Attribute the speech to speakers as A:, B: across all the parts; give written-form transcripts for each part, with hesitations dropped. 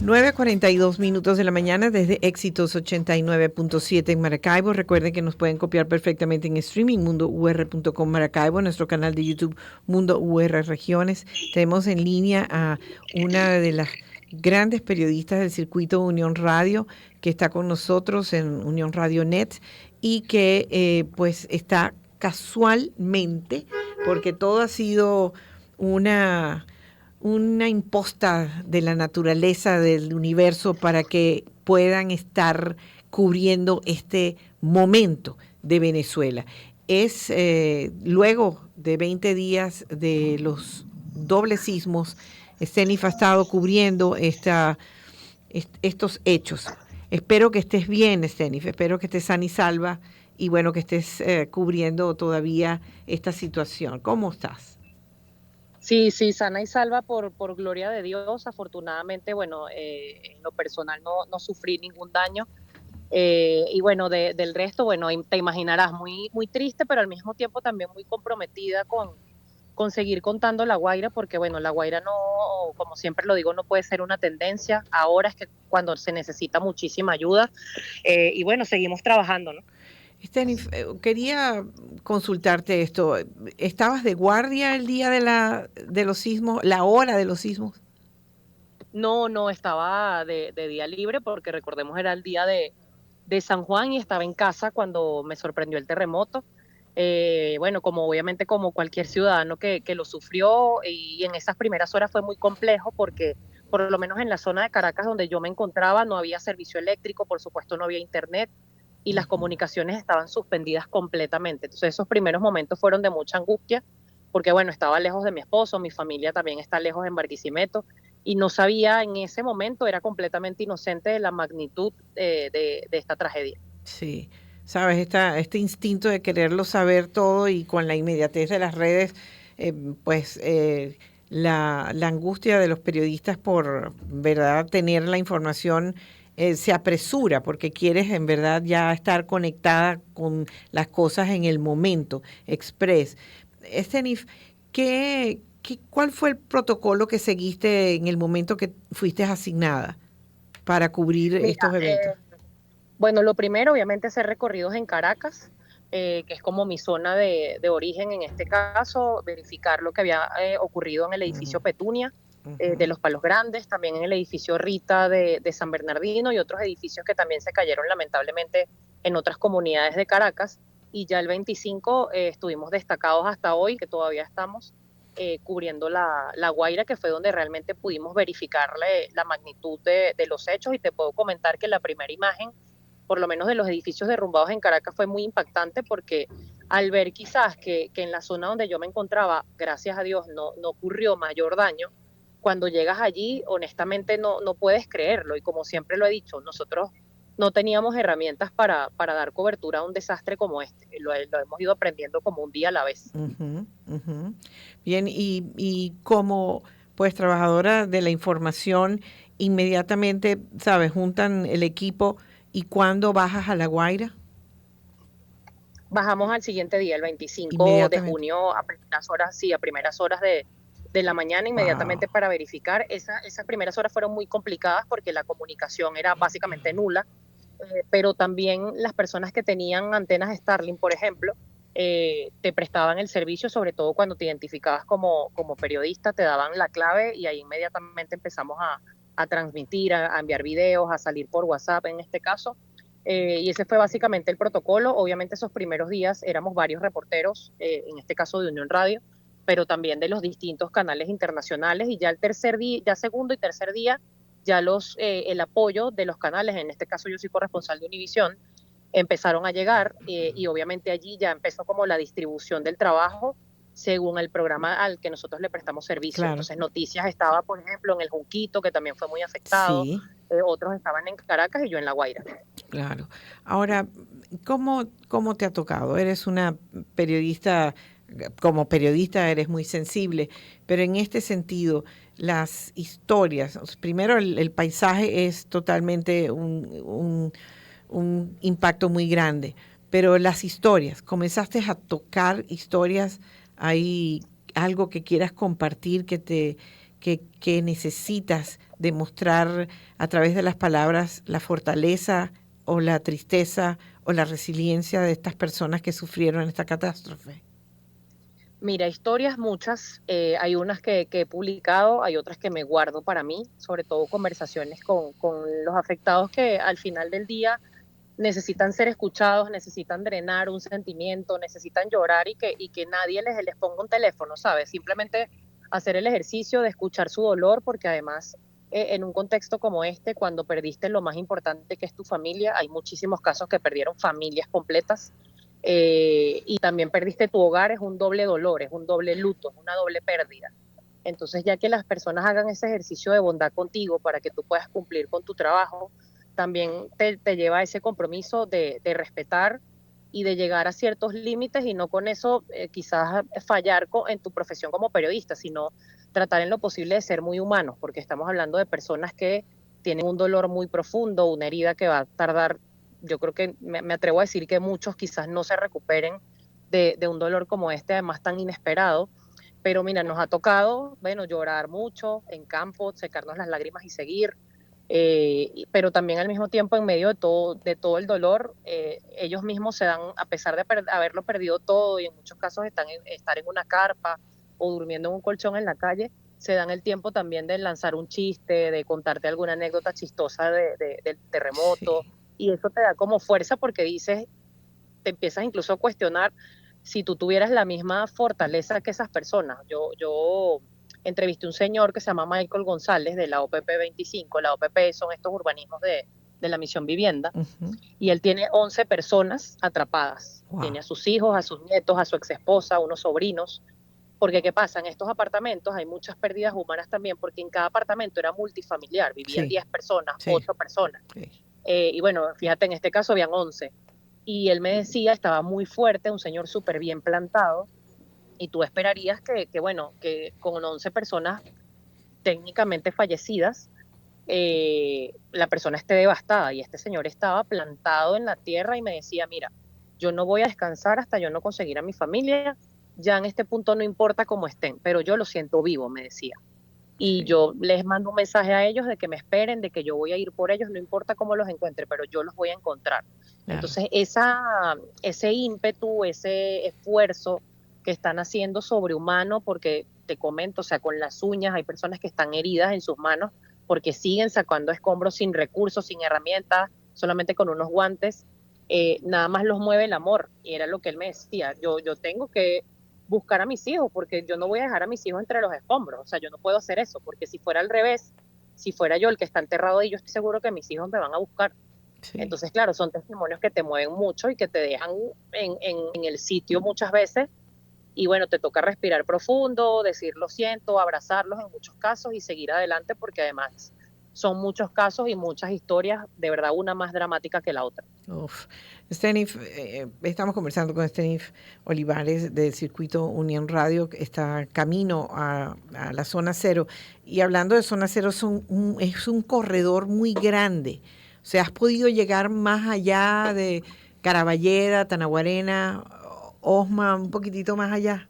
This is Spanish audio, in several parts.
A: 9:42 de la mañana desde Éxitos 89.7 en Maracaibo. Recuerden que nos pueden copiar perfectamente en streaming mundour.com Maracaibo, nuestro canal de YouTube Mundo UR Regiones. Tenemos en línea a una de las grandes periodistas del circuito Unión Radio que está con nosotros en Unión Radio Net y que pues está casualmente, porque todo ha sido una imposta de la naturaleza del universo para que puedan estar cubriendo este momento de Venezuela. Es luego de 20 días de los dobles sismos, Stenif ha estado cubriendo estos hechos. Espero que estés bien, Stenif, espero que estés sana y salva y bueno, que estés cubriendo todavía esta situación. ¿Cómo estás?
B: Sí, sí, sana y salva por gloria de Dios. Afortunadamente, bueno, en lo personal no sufrí ningún daño. Y bueno, del resto, bueno, te imaginarás, muy triste, pero al mismo tiempo también muy comprometida con seguir contando La Guaira, porque bueno, La Guaira no, como siempre lo digo, no puede ser una tendencia. Ahora es que cuando se necesita muchísima ayuda. Y bueno, seguimos trabajando, ¿no?
A: Stenif, quería consultarte esto. ¿Estabas de guardia el día de los sismos, la hora de los sismos?
B: No, estaba de día libre porque recordemos era el día de San Juan y estaba en casa cuando me sorprendió el terremoto. Bueno, como obviamente como cualquier ciudadano que lo sufrió y en esas primeras horas fue muy complejo porque por lo menos en la zona de Caracas donde yo me encontraba no había servicio eléctrico, por supuesto no había internet y las
A: Ujú.
B: comunicaciones estaban suspendidas completamente. Entonces esos primeros momentos fueron de mucha angustia porque bueno, estaba lejos de mi esposo, mi familia también está lejos en Barquisimeto y no sabía en ese momento, era completamente inocente de la magnitud de esta tragedia.
A: Sí, sabes, este instinto de quererlo saber todo y con la inmediatez de las redes, eh, pues la angustia de los periodistas por, verdad, tener la información se apresura porque quieres en verdad ya estar conectada con las cosas en el momento, express. Estenif, ¿cuál fue el protocolo que seguiste en el momento que fuiste asignada para cubrir
B: Mira,
A: estos eventos?
B: bueno, lo primero, obviamente, hacer recorridos en Caracas, que es como mi zona de origen en este caso, verificar lo que había ocurrido en el
A: Ujú,
B: edificio Petunia
A: ujú.
B: de Los Palos Grandes, también en el edificio Rita de San Bernardino y otros edificios que también se cayeron lamentablemente en otras comunidades de Caracas. Y ya el 25 estuvimos destacados hasta hoy, que todavía estamos cubriendo la Guaira, que fue donde realmente pudimos verificar la magnitud de los hechos. Y te puedo comentar que la primera imagen por lo menos de los edificios derrumbados en Caracas, fue muy impactante porque al ver quizás que en la zona donde yo me encontraba, gracias a Dios, no ocurrió mayor daño, cuando llegas allí, honestamente no puedes creerlo. Y como siempre lo he dicho, nosotros no teníamos herramientas para dar cobertura a un desastre como este. Lo hemos ido aprendiendo como un día a la vez.
A: Ujú, ujú. Bien, y como pues trabajadora de la información, inmediatamente, ¿sabes? Juntan el equipo y cuando bajas a La Guaira,
B: Bajamos al siguiente día, el 25 de
A: inmediatamente.
B: junio, a primeras horas, sí, a primeras horas de la mañana,
A: Wow.
B: inmediatamente para verificar. Esas primeras horas fueron muy complicadas porque la comunicación era básicamente nula, pero también las personas que tenían antenas Starlink, por ejemplo, te prestaban el servicio, sobre todo cuando te identificabas como periodista, te daban la clave y ahí inmediatamente empezamos a transmitir, a enviar videos, a salir por WhatsApp en este caso. Y ese fue básicamente el protocolo. Obviamente esos primeros días éramos varios reporteros, en este caso de Unión Radio, pero también de los distintos canales internacionales y ya el tercer día, ya segundo y tercer día, ya el apoyo de los canales, en este caso yo soy corresponsal de Univisión, empezaron a llegar y obviamente allí ya empezó como la distribución del trabajo según el programa al que nosotros le prestamos servicio.
A: Claro,
B: Entonces Noticias estaba, por ejemplo, en el Junquito, que también fue muy afectado,
A: sí,
B: otros estaban en Caracas y yo en La Guaira.
A: claro. Ahora, ¿cómo te ha tocado? Eres una periodista, como periodista eres muy sensible, pero en este sentido, las historias, primero el paisaje es totalmente un impacto muy grande. Pero las historias, comenzaste a tocar historias, hay algo que quieras compartir que necesitas demostrar a través de las palabras la fortaleza o la tristeza o la resiliencia de estas personas que sufrieron esta catástrofe?
B: Mira, historias muchas, hay unas que he publicado, hay otras que me guardo para mí, sobre todo conversaciones con los afectados que al final del día necesitan ser escuchados, necesitan drenar un sentimiento, necesitan llorar y que nadie les ponga un teléfono, ¿sabes? Simplemente hacer el ejercicio de escuchar su dolor, porque además en un contexto como este, cuando perdiste lo más importante que es tu familia, hay muchísimos casos que perdieron familias completas, y también perdiste tu hogar, es un doble dolor, es un doble luto, es una doble pérdida. Entonces, ya que las personas hagan ese ejercicio de bondad contigo para que tú puedas cumplir con tu trabajo, también te lleva a ese compromiso de respetar y de llegar a ciertos límites y no con eso quizás fallar en tu profesión como periodista, sino tratar en lo posible de ser muy humanos, porque estamos hablando de personas que tienen un dolor muy profundo, una herida que va a tardar, yo creo que me atrevo a decir que muchos quizás no se recuperen de un dolor como este, además tan inesperado. Pero mira, nos ha tocado, bueno, llorar mucho en campo, secarnos las lágrimas y seguir, pero también al mismo tiempo en medio de todo el dolor, ellos mismos se dan, a pesar de haberlo perdido todo y en muchos casos estar en una carpa o durmiendo en un colchón en la calle, se dan el tiempo también de lanzar un chiste, de contarte alguna anécdota chistosa del terremoto,
A: Sí,
B: y eso te da como fuerza porque dices, te empiezas incluso a cuestionar si tú tuvieras la misma fortaleza que esas personas. Yo entrevisté a un señor que se llama Michael González de la OPP 25. La OPP son estos urbanismos de la Misión Vivienda,
A: ujú,
B: y él tiene 11 personas atrapadas.
A: wow,
B: Tiene a sus hijos, a sus nietos, a su exesposa, a unos sobrinos. Porque, ¿qué pasa? En estos apartamentos hay muchas pérdidas humanas también, porque en cada apartamento era multifamiliar, vivían
A: sí,
B: 10 personas,
A: sí,
B: 8 personas.
A: sí,
B: Y bueno, fíjate, en este caso habían 11. Y él me decía, estaba muy fuerte, un señor súper bien plantado, y tú esperarías bueno, que con 11 personas técnicamente fallecidas, la persona esté devastada. Y este señor estaba plantado en la tierra y me decía, mira, yo no voy a descansar hasta yo no conseguir a mi familia, ya en este punto no importa cómo estén, pero yo lo siento vivo, me decía. Y
A: sí,
B: yo les mando un mensaje a ellos de que me esperen, de que yo voy a ir por ellos, no importa cómo los encuentre, pero yo los voy a encontrar.
A: claro.
B: Entonces, ese ímpetu, ese esfuerzo que están haciendo sobrehumano, porque te comento, o sea, con las uñas, hay personas que están heridas en sus manos porque siguen sacando escombros sin recursos, sin herramientas, solamente con unos guantes. Nada más los mueve el amor. Y era lo que él me decía, yo tengo que buscar a mis hijos, porque yo no voy a dejar a mis hijos entre los escombros, o sea, yo no puedo hacer eso, porque si fuera al revés, si fuera yo el que está enterrado ahí, yo estoy seguro que mis hijos me van a buscar.
A: Sí.
B: Entonces, claro, son testimonios que te mueven mucho y que te dejan en el sitio muchas veces, y bueno, te toca respirar profundo, decir lo siento, abrazarlos en muchos casos y seguir adelante, porque además son muchos casos y muchas historias, de verdad, una más dramática que la otra.
A: Uf. Stenif, estamos conversando con Stenif Olivares del Circuito Unión Radio, que está camino a la zona cero. Y hablando de zona cero, es un corredor muy grande. O sea, has podido llegar más allá de Caraballeda, Tanaguarena, Osma, un poquitito más allá.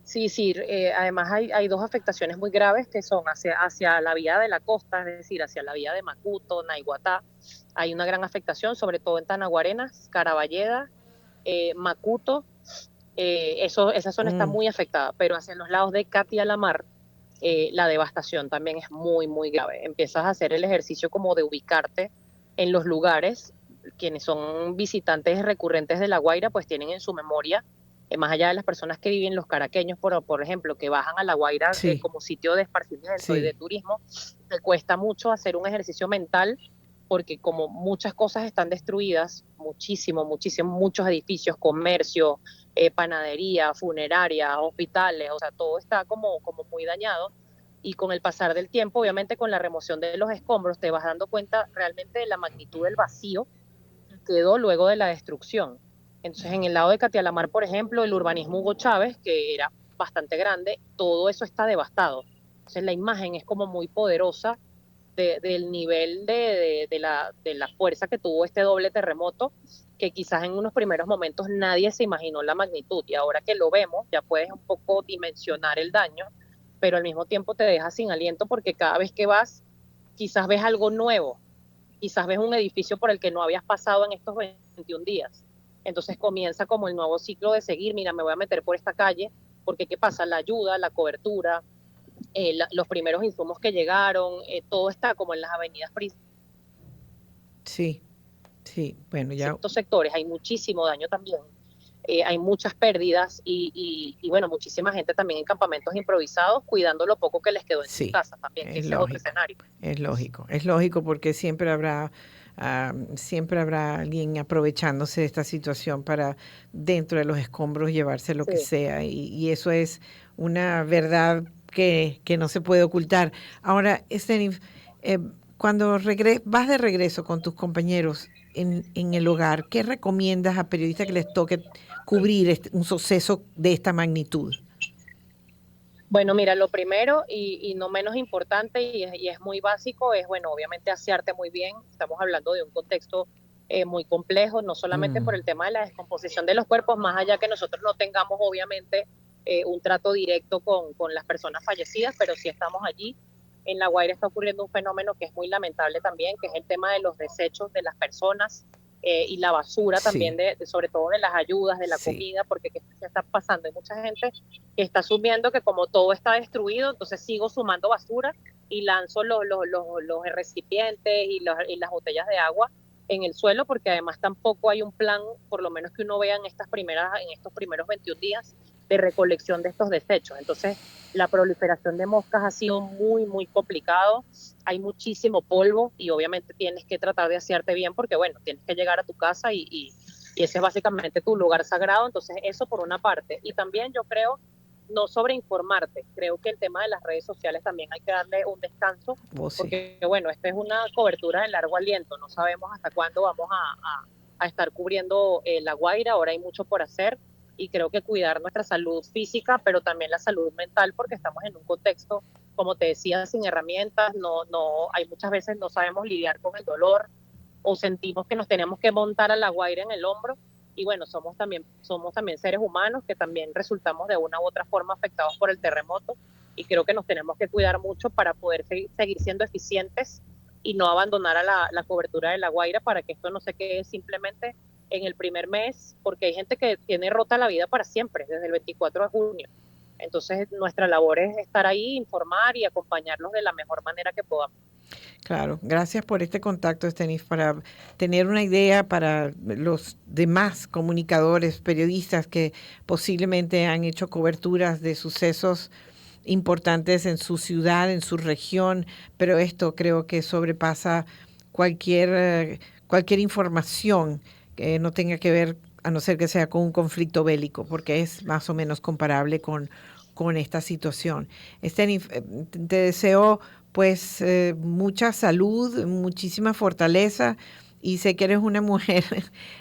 B: Sí, sí, además hay dos afectaciones muy graves que son hacia la vía de la costa, es decir, hacia la vía de Macuto, Naiguatá. Hay una gran afectación, sobre todo en Tanaguarenas, Caraballeda, Macuto, esa zona está
A: Mm,
B: muy afectada, pero hacia los lados de Catia la Mar, la devastación también es muy, muy grave. Empiezas a hacer el ejercicio como de ubicarte en los lugares. Quienes son visitantes recurrentes de La Guaira, pues tienen en su memoria, más allá de las personas que viven, los caraqueños, por ejemplo, que bajan a La Guaira
A: sí,
B: como sitio de esparcimiento y de
A: sí,
B: turismo, te cuesta mucho hacer un ejercicio mental, porque como muchas cosas están destruidas, muchísimo, muchísimo, muchos edificios, comercio, panadería, funeraria, hospitales, o sea, todo está como muy dañado. Y con el pasar del tiempo, obviamente con la remoción de los escombros, te vas dando cuenta realmente de la magnitud del vacío que quedó luego de la destrucción. Entonces, en el lado de Catialamar, por ejemplo, el urbanismo Hugo Chávez, que era bastante grande, todo eso está devastado. Entonces, la imagen es como muy poderosa del nivel de la fuerza que tuvo este doble terremoto, que quizás en unos primeros momentos nadie se imaginó la magnitud, y ahora que lo vemos ya puedes un poco dimensionar el daño, pero al mismo tiempo te deja sin aliento porque cada vez que vas, quizás ves algo nuevo, quizás ves un edificio por el que no habías pasado en estos 21 días. Entonces comienza como el nuevo ciclo de seguir, mira, me voy a meter por esta calle, porque ¿qué pasa? La ayuda, la cobertura, los primeros insumos que llegaron, todo está como en las avenidas principales.
A: Sí, sí, bueno,
B: En
A: ya,
B: ciertos sectores hay muchísimo daño también, hay muchas pérdidas bueno, muchísima gente también en campamentos improvisados cuidando lo poco que les quedó en sus
A: sí,
B: casas también, que ese es otro escenario.
A: es lógico porque siempre habrá alguien aprovechándose de esta situación para dentro de los escombros llevarse lo que
B: Sí.
A: sea y eso es una verdad que no se puede ocultar. Ahora, Estefanía, eh, cuando vas de regreso con tus compañeros en el hogar, ¿qué recomiendas a periodistas que les toque cubrir un suceso de esta magnitud?
B: Bueno, mira, lo primero y no menos importante y es muy básico es, bueno, obviamente asearte muy bien. Estamos hablando de un contexto muy complejo, no solamente
A: Mm,
B: por el tema de la descomposición de los cuerpos, más allá que nosotros no tengamos obviamente un trato directo con las personas fallecidas, pero sí estamos allí. En La Guaira está ocurriendo un fenómeno que es muy lamentable también, que es el tema de los desechos de las personas y la basura también,
A: sí,
B: sobre todo de las ayudas, de la
A: sí.
B: comida, porque ¿qué está pasando? Hay mucha gente que está asumiendo que como todo está destruido, entonces sigo sumando basura y lanzo los recipientes y las botellas de agua en el suelo, porque además tampoco hay un plan, por lo menos que uno vea en estos primeros 21 días, de recolección de estos desechos. Entonces, la proliferación de moscas ha sido muy, muy complicado. Hay muchísimo polvo y obviamente tienes que tratar de asearte bien porque, bueno, tienes que llegar a tu casa y ese es básicamente tu lugar sagrado. Entonces, eso por una parte. Y también yo creo no sobreinformarte. Creo que el tema de las redes sociales también hay que darle un descanso,
A: Vos sí.
B: porque bueno, esta es una cobertura de largo aliento, no sabemos hasta cuándo vamos a estar cubriendo La Guaira, ahora hay mucho por hacer y creo que cuidar nuestra salud física, pero también la salud mental, porque estamos en un contexto, como te decía, sin herramientas, hay muchas veces no sabemos lidiar con el dolor o sentimos que nos tenemos que montar a La Guaira en el hombro y bueno, somos también seres humanos que también resultamos de una u otra forma afectados por el terremoto y creo que nos tenemos que cuidar mucho para poder seguir siendo eficientes y no abandonar a la cobertura de La Guaira para que esto no se quede simplemente en el primer mes, porque hay gente que tiene rota la vida para siempre, desde el 24 de junio. Entonces, nuestra labor es estar ahí, informar y acompañarlos de la mejor manera que podamos.
A: Claro, gracias por este contacto, Estenis, para tener una idea para los demás comunicadores, periodistas que posiblemente han hecho coberturas de sucesos importantes en su ciudad, en su región, pero esto creo que sobrepasa cualquier información que no tenga que ver, a no ser que sea con un conflicto bélico, porque es más o menos comparable con esta situación. Estenis, te deseo pues mucha salud, muchísima fortaleza y sé que eres una mujer,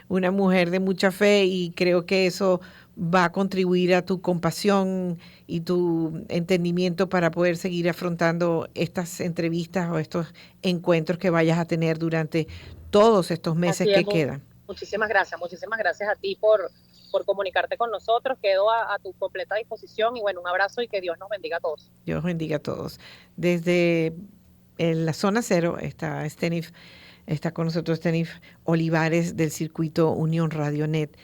A: una mujer de mucha fe y creo que eso va a contribuir a tu compasión y tu entendimiento para poder seguir afrontando estas entrevistas o estos encuentros que vayas a tener durante todos estos meses
B: Así es,
A: que quedan.
B: muchísimas gracias a ti por comunicarte con nosotros, quedo a tu completa disposición y bueno, un abrazo y que Dios nos bendiga a todos.
A: Dios bendiga a todos. Desde la zona cero está Stenif, está con nosotros Stenif Olivares del circuito Unión Radio Net.